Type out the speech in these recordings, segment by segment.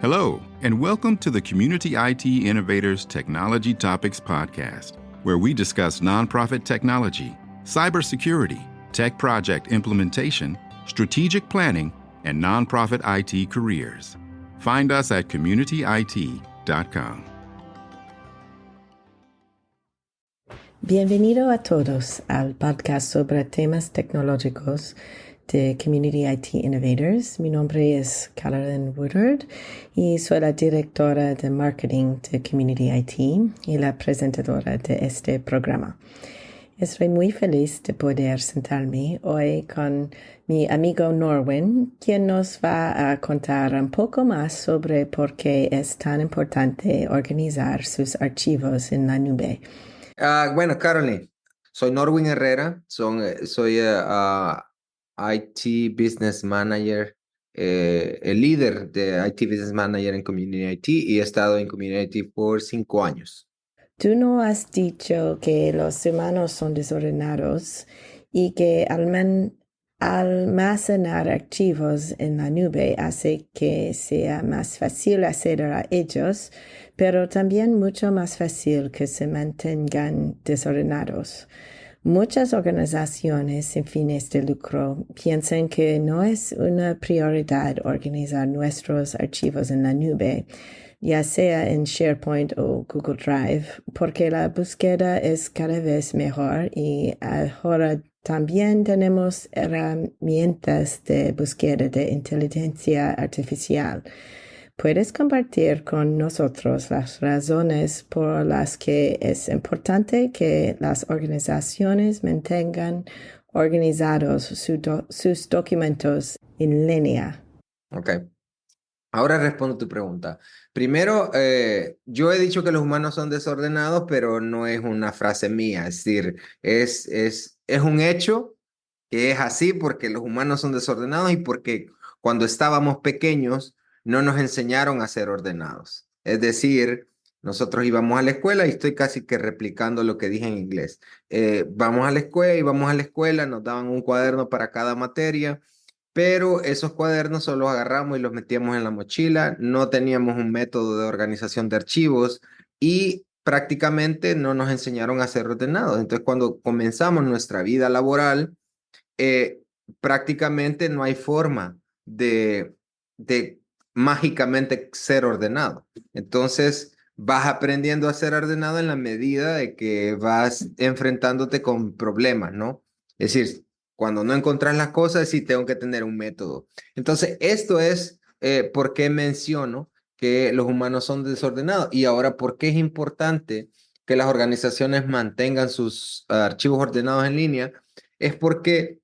Hello, and welcome to the Community IT Innovators Technology Topics Podcast, where we discuss nonprofit technology, cybersecurity, tech project implementation, strategic planning, and nonprofit IT careers. Find us at communityit.com. Bienvenido a todos al podcast sobre temas tecnológicos de Community IT Innovators. Mi nombre es Carolyn Woodard y soy la directora de marketing de Community IT y la presentadora de este programa. Estoy muy feliz de poder sentarme hoy con mi amigo Norwin, quien nos va a contar un poco más sobre por qué es tan importante organizar sus archivos en la nube. Bueno, Caroline, soy Norwin Herrera, soy IT Business Manager, el líder de IT Business Manager en Community IT y he estado en Community IT por 5 años. Tú no has dicho que los humanos son desordenados y que almacenar archivos en la nube hace que sea más fácil acceder a ellos, pero también mucho más fácil que se mantengan desordenados. Muchas organizaciones sin fines de lucro piensan que no es una prioridad organizar nuestros archivos en la nube, ya sea en SharePoint o Google Drive, porque la búsqueda es cada vez mejor y ahora también tenemos herramientas de búsqueda de inteligencia artificial. ¿Puedes compartir con nosotros las razones por las que es importante que las organizaciones mantengan organizados sus documentos en línea? Ok. Ahora respondo tu pregunta. Primero, yo he dicho que los humanos son desordenados, pero no es una frase mía. Es decir, es un hecho que es así porque los humanos son desordenados y porque cuando estábamos pequeños no nos enseñaron a ser ordenados. Es decir, nosotros íbamos a la escuela y estoy casi que replicando lo que dije en inglés. Íbamos a la escuela, nos daban un cuaderno para cada materia. Pero esos cuadernos solo los agarramos y los metíamos en la mochila, no teníamos un método de organización de archivos y prácticamente no nos enseñaron a ser ordenados. Entonces, cuando comenzamos nuestra vida laboral, prácticamente no hay forma de mágicamente ser ordenado. Entonces, vas aprendiendo a ser ordenado en la medida de que vas enfrentándote con problemas, ¿no? Es decir, cuando no encontrás las cosas, sí tengo que tener un método. Entonces, esto es por qué menciono que los humanos son desordenados y ahora por qué es importante que las organizaciones mantengan sus archivos ordenados en línea, es porque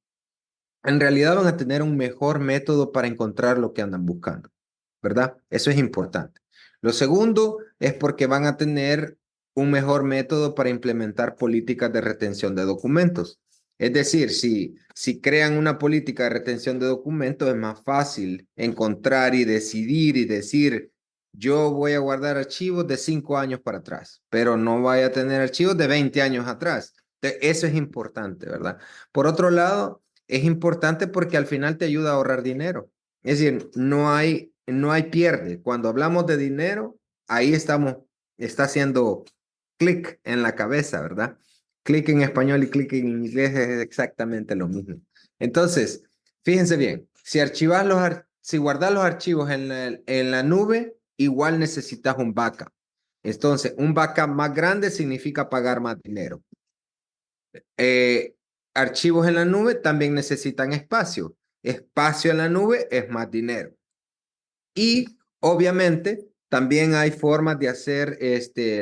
en realidad van a tener un mejor método para encontrar lo que andan buscando, ¿verdad? Eso es importante. Lo segundo es porque van a tener un mejor método para implementar políticas de retención de documentos. Es decir, si crean una política de retención de documentos, es más fácil encontrar y decidir y decir, yo voy a guardar archivos de 5 años para atrás, pero no voy a tener archivos de 20 años atrás. Entonces, eso es importante, ¿verdad? Por otro lado, es importante porque al final te ayuda a ahorrar dinero. Es decir, no hay pierde. Cuando hablamos de dinero, ahí está haciendo clic en la cabeza, ¿verdad? Clic en español y clic en inglés es exactamente lo mismo. Entonces, fíjense bien, si guardas los archivos en la nube, igual necesitas un backup. Entonces, un backup más grande significa pagar más dinero. Archivos en la nube también necesitan espacio. Espacio en la nube es más dinero. Y obviamente también hay formas de hacer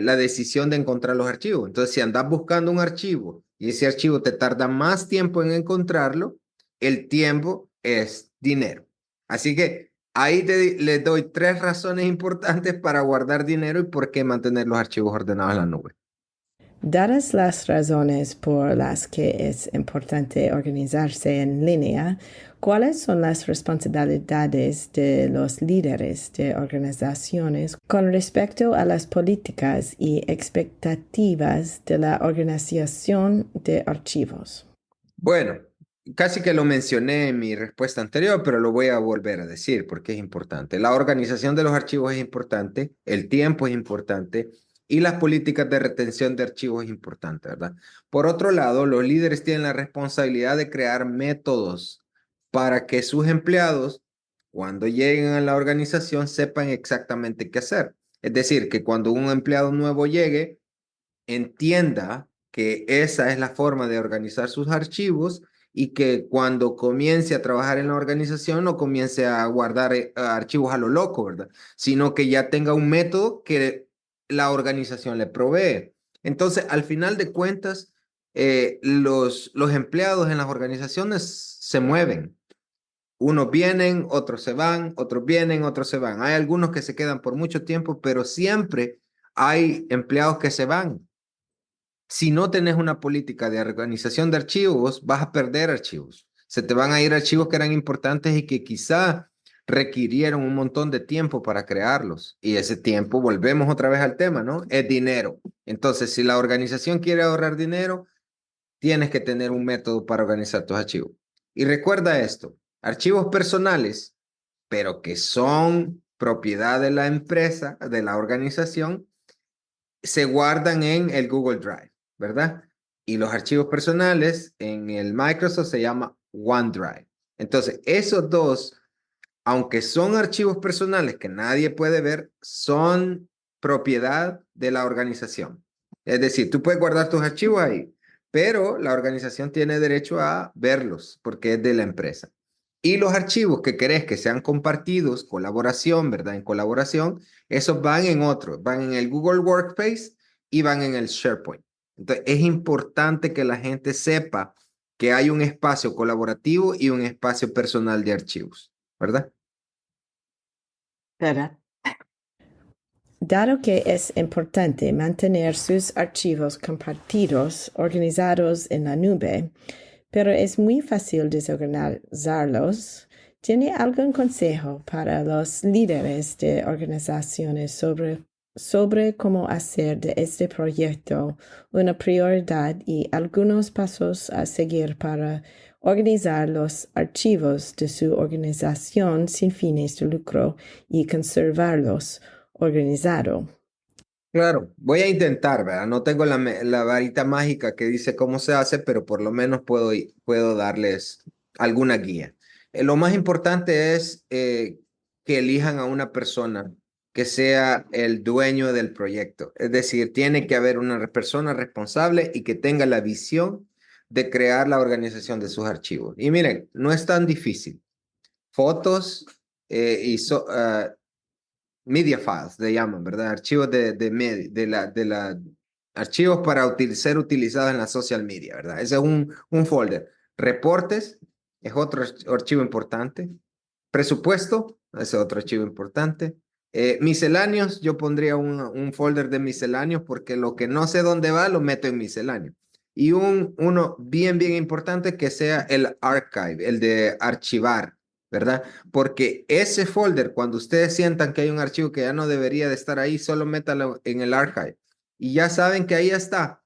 la decisión de encontrar los archivos. Entonces, si andas buscando un archivo y ese archivo te tarda más tiempo en encontrarlo, el tiempo es dinero. Así que ahí les doy 3 razones importantes para guardar dinero y por qué mantener los archivos ordenados en la nube. Dadas las razones por las que es importante organizarse en línea, ¿cuáles son las responsabilidades de los líderes de organizaciones con respecto a las políticas y expectativas de la organización de archivos? Bueno, casi que lo mencioné en mi respuesta anterior, pero lo voy a volver a decir porque es importante. La organización de los archivos es importante, el tiempo es importante y las políticas de retención de archivos es importante, ¿verdad? Por otro lado, los líderes tienen la responsabilidad de crear métodos para que sus empleados, cuando lleguen a la organización, sepan exactamente qué hacer. Es decir, que cuando un empleado nuevo llegue, entienda que esa es la forma de organizar sus archivos y que cuando comience a trabajar en la organización no comience a guardar archivos a lo loco, ¿verdad? Sino que ya tenga un método que la organización le provee. Entonces, al final de cuentas, los empleados en las organizaciones se mueven. Unos vienen, otros se van, otros vienen, otros se van. Hay algunos que se quedan por mucho tiempo, pero siempre hay empleados que se van. Si no tenés una política de organización de archivos, vas a perder archivos. Se te van a ir archivos que eran importantes y que quizá requirieron un montón de tiempo para crearlos. Y ese tiempo, volvemos otra vez al tema, ¿no? Es dinero. Entonces, si la organización quiere ahorrar dinero, tienes que tener un método para organizar tus archivos. Y recuerda esto, archivos personales, pero que son propiedad de la empresa, de la organización, se guardan en el Google Drive, ¿verdad? Y los archivos personales en el Microsoft se llama OneDrive. Entonces, esos dos, aunque son archivos personales que nadie puede ver, son propiedad de la organización. Es decir, tú puedes guardar tus archivos ahí, pero la organización tiene derecho a verlos porque es de la empresa. Y los archivos que querés que sean compartidos, colaboración, ¿verdad? En colaboración, esos van en otro, van en el Google Workspace y van en el SharePoint. Entonces, es importante que la gente sepa que hay un espacio colaborativo y un espacio personal de archivos, ¿verdad? ¿Verdad? Dado que es importante mantener sus archivos compartidos, organizados en la nube, pero es muy fácil desorganizarlos, ¿tiene algún consejo para los líderes de organizaciones sobre cómo hacer de este proyecto una prioridad y algunos pasos a seguir para organizar los archivos de su organización sin fines de lucro y conservarlos organizado? Claro, voy a intentar, ¿verdad? No tengo la varita mágica que dice cómo se hace, pero por lo menos puedo darles alguna guía. Lo más importante es que elijan a una persona que sea el dueño del proyecto. Es decir, tiene que haber una persona responsable y que tenga la visión de crear la organización de sus archivos. Y miren, no es tan difícil. Fotos media files, le llaman, ¿verdad? Archivos archivos para ser utilizados en la social media, ¿verdad? Ese es un folder. Reportes es otro archivo importante. Presupuesto es otro archivo importante. Misceláneos, yo pondría un folder de misceláneos porque lo que no sé dónde va lo meto en misceláneo. Y uno bien importante que sea el archive, el de archivar, ¿verdad? Porque ese folder, cuando ustedes sientan que hay un archivo que ya no debería de estar ahí, solo métalo en el archive. Y ya saben que ahí está.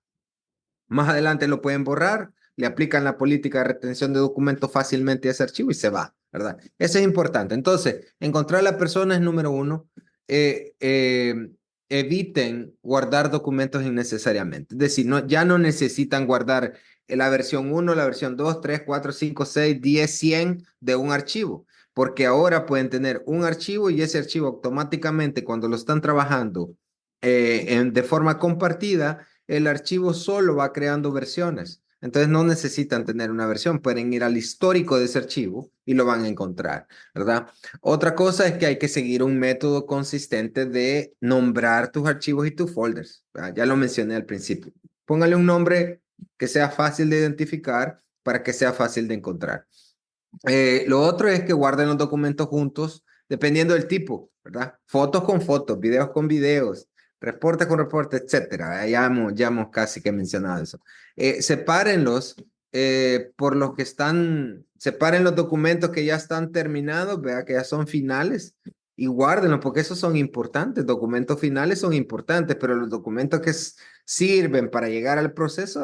Más adelante lo pueden borrar, le aplican la política de retención de documentos fácilmente a ese archivo y se va, ¿verdad? Eso es importante. Entonces, encontrar a la persona es número uno. Eh, eh, Eviten guardar documentos innecesariamente. Es decir, ya no necesitan guardar la versión 1, la versión 2, 3, 4, 5, 6, 10, 100 de un archivo, porque ahora pueden tener un archivo y ese archivo automáticamente cuando lo están trabajando de forma compartida, el archivo solo va creando versiones. Entonces no necesitan tener una versión, pueden ir al histórico de ese archivo y lo van a encontrar, ¿verdad? Otra cosa es que hay que seguir un método consistente de nombrar tus archivos y tus folders, ¿verdad? Ya lo mencioné al principio. Póngale un nombre que sea fácil de identificar para que sea fácil de encontrar. Lo otro es que guarden los documentos juntos, dependiendo del tipo, ¿verdad? Fotos con fotos, videos con videos, reportes con reportes, etcétera. Ya hemos casi que mencionado eso. Sepárenlos por los que separen los documentos que ya están terminados, vea que ya son finales, y guárdenlos porque esos son importantes. Documentos finales son importantes, pero los documentos que sirven para llegar al proceso,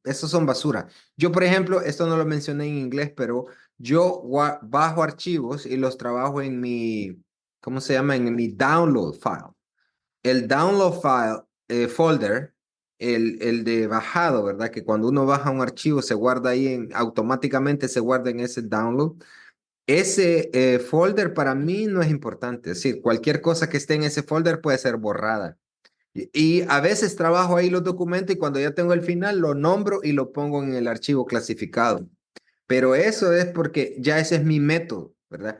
esos son basura. Yo, por ejemplo, esto no lo mencioné en inglés, pero yo bajo archivos y los trabajo en mi, ¿cómo se llama? En mi download file. El download file folder, el de bajado, ¿verdad? Que cuando uno baja un archivo se guarda ahí, automáticamente se guarda en ese download. Ese folder para mí no es importante. Es decir, cualquier cosa que esté en ese folder puede ser borrada. Y a veces trabajo ahí los documentos y cuando ya tengo el final lo nombro y lo pongo en el archivo clasificado. Pero eso es porque ya ese es mi método, ¿verdad?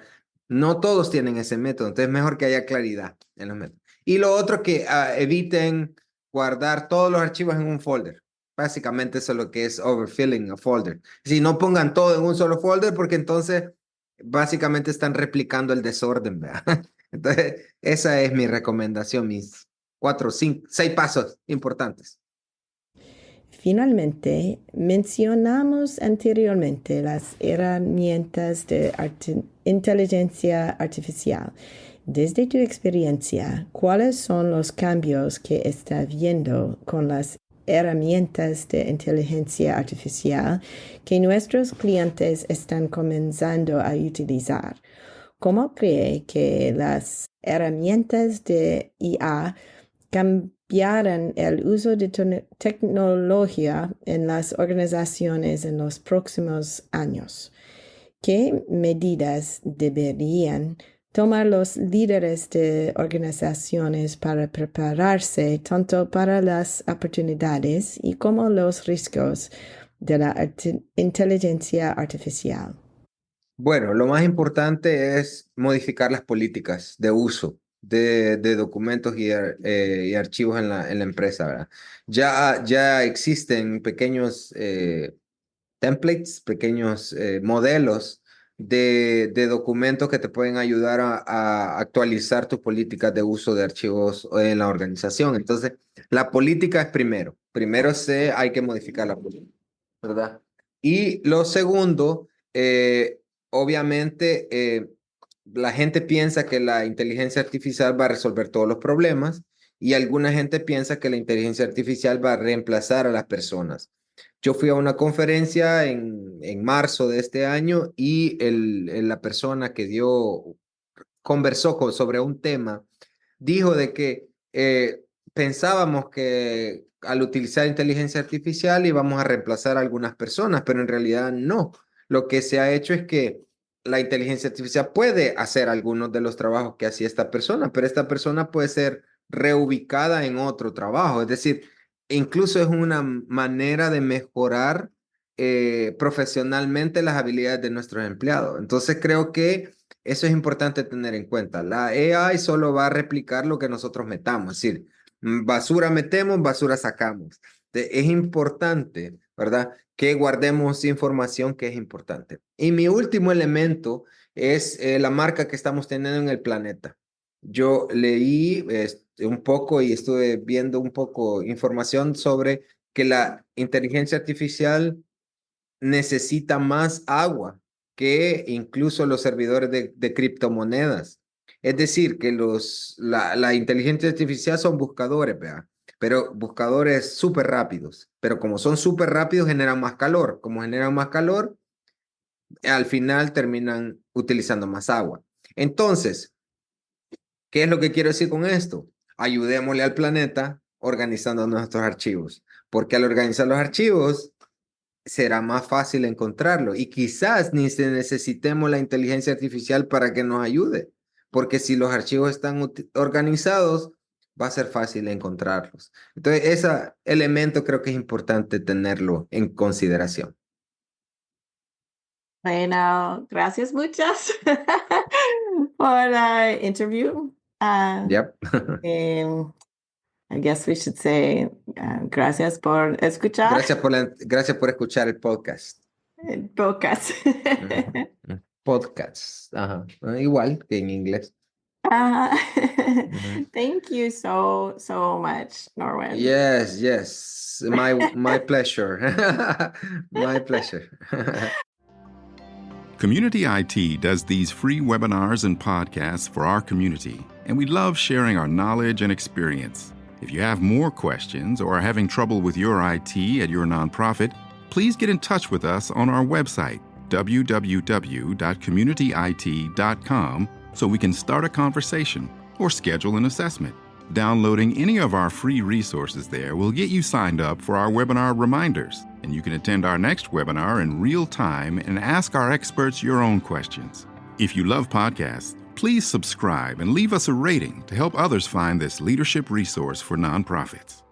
No todos tienen ese método, entonces es mejor que haya claridad en los métodos. Y lo otro que eviten guardar todos los archivos en un folder. Básicamente eso es lo que es overfilling a folder. Si no pongan todo en un solo folder porque entonces básicamente están replicando el desorden, ¿verdad? Entonces esa es mi recomendación, mis 4, 5, 6 pasos importantes. Finalmente, mencionamos anteriormente las herramientas de inteligencia artificial. Desde tu experiencia, ¿cuáles son los cambios que estás viendo con las herramientas de inteligencia artificial que nuestros clientes están comenzando a utilizar? ¿Cómo cree que las herramientas de IA cambiarán el uso de tecnología en las organizaciones en los próximos años? ¿Qué medidas deberían tomar los líderes de organizaciones para prepararse tanto para las oportunidades y como los riesgos de la inteligencia artificial? Bueno, lo más importante es modificar las políticas de uso de documentos y archivos en la empresa, ¿verdad? Ya existen pequeños templates, pequeños modelos de documentos que te pueden ayudar a actualizar tus políticas de uso de archivos en la organización. Entonces, la política es primero. Hay que modificar la política, ¿verdad? Y lo segundo, obviamente, la gente piensa que la inteligencia artificial va a resolver todos los problemas y alguna gente piensa que la inteligencia artificial va a reemplazar a las personas. Yo fui a una conferencia en marzo de este año y la persona que conversó sobre un tema, dijo de que pensábamos que al utilizar inteligencia artificial íbamos a reemplazar a algunas personas, pero en realidad no. Lo que se ha hecho es que la inteligencia artificial puede hacer algunos de los trabajos que hacía esta persona, pero esta persona puede ser reubicada en otro trabajo. Es decir, incluso es una manera de mejorar profesionalmente las habilidades de nuestros empleados. Entonces creo que eso es importante tener en cuenta. La AI solo va a replicar lo que nosotros metamos, es decir, basura metemos, basura sacamos. Es importante, ¿verdad? Que guardemos información que es importante. Y mi último elemento es la marca que estamos teniendo en el planeta. Yo leí un poco y estuve viendo un poco información sobre que la inteligencia artificial necesita más agua que incluso los servidores de criptomonedas. Es decir, que la inteligencia artificial son buscadores, ¿verdad? Pero buscadores súper rápidos. Pero como son súper rápidos, generan más calor. Como generan más calor, al final terminan utilizando más agua. Entonces, ¿qué es lo que quiero decir con esto? Ayudémosle al planeta organizando nuestros archivos. Porque al organizar los archivos, será más fácil encontrarlo y quizás ni necesitemos la inteligencia artificial para que nos ayude, porque si los archivos están organizados, va a ser fácil encontrarlos. Entonces, ese elemento creo que es importante tenerlo en consideración. Bueno, gracias muchas por la interview. Yep. I guess we should say gracias por escuchar Gracias por escuchar el podcast. el podcast. Podcast. Ajá. Igual que en inglés. Thank you so much, Norman. Yes. My pleasure. My pleasure. Community IT does these free webinars and podcasts for our community, and we love sharing our knowledge and experience. If you have more questions or are having trouble with your IT at your nonprofit, please get in touch with us on our website, www.communityit.com, so we can start a conversation or schedule an assessment. Downloading any of our free resources there will get you signed up for our webinar reminders, and you can attend our next webinar in real time and ask our experts your own questions. If you love podcasts, please subscribe and leave us a rating to help others find this leadership resource for nonprofits.